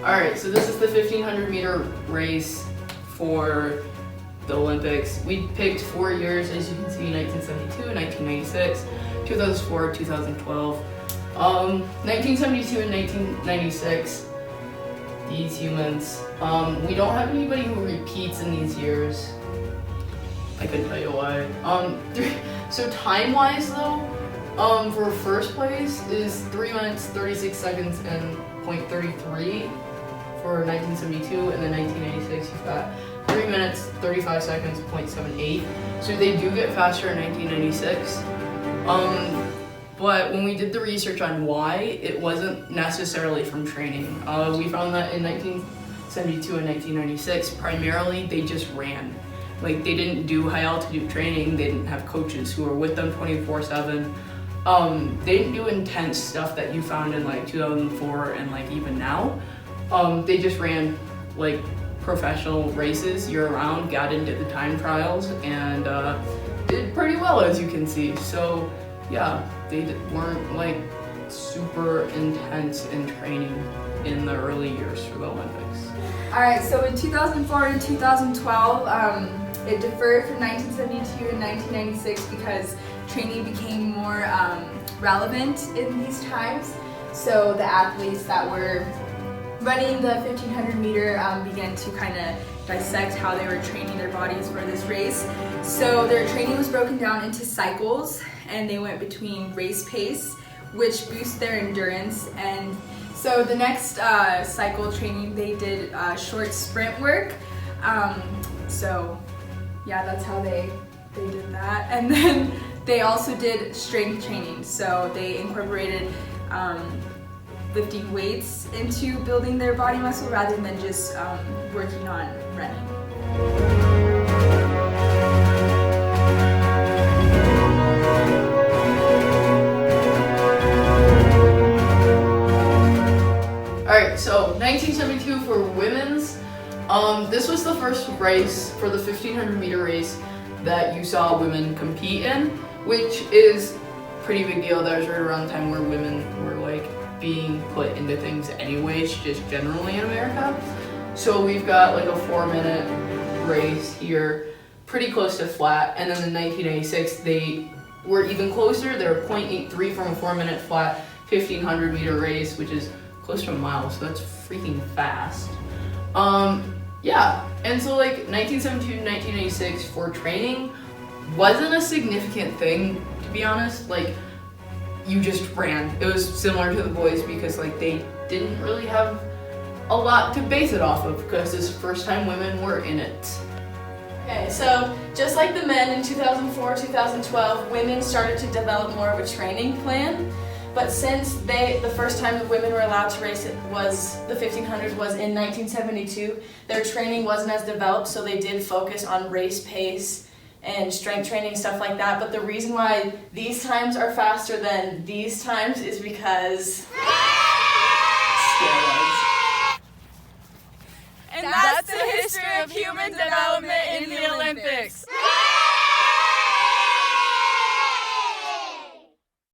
Alright, so this is the 1500 meter race for the Olympics. We picked 4 years, as you can see, 1972 and 1996, 2004, 2012. 1972 and 1996, these humans. We don't have anybody who repeats in these years. I couldn't tell you why. So time-wise though, for first place is 3 minutes, 36 seconds, and .33 for 1972, and then 1996 you've got 3 minutes, 35 seconds, .78. So they do get faster in 1996. But when we did the research on why, it wasn't necessarily from training. We found that in 1972 and 1996, primarily they just ran. Like, they didn't do high altitude training, they didn't have coaches who were with them 24/7. They didn't do intense stuff that you found in like 2004 and like even now. They just ran like professional races year round, got into the time trials, and did pretty well, as you can see. So yeah, they weren't like super intense in training in the early years for the Olympics. Alright, so in 2004 and 2012, it deferred from 1972 and 1996 because training became more relevant in these times. So the athletes that were running the 1500 meter began to kind of dissect how they were training their bodies for this race. So their training was broken down into cycles, and they went between race pace, which boosts their endurance. And so the next cycle training, they did short sprint work. So yeah, that's how they did that. And then they also did strength training. So they incorporated lifting weights into building their body muscle rather than just working on running. Alright, so 1972 for women's. This was the first race for the 1500 meter race that you saw women compete in, which is a pretty big deal. That was right around the time where women were like being put into things anyways, just generally in America. So we've got like a 4-minute race here, pretty close to flat, and then in 1986 they were even closer. They were 0.83 from a 4-minute flat 1500 meter race, which is close to a mile, so that's freaking fast. Yeah, and so like 1972 to 1986 for training wasn't a significant thing, to be honest. Like, you just ran. It was similar to the boys because like they didn't really have a lot to base it off of because this is the first time women were in it. Okay, so just like the men in 2004, 2012, women started to develop more of a training plan. But since the first time that women were allowed to race it was the 1500 was in 1972, their training wasn't as developed, so they did focus on race pace and strength training, stuff like that. But the reason why these times are faster than these times is because steroids. And that's the history of human development in the Olympics.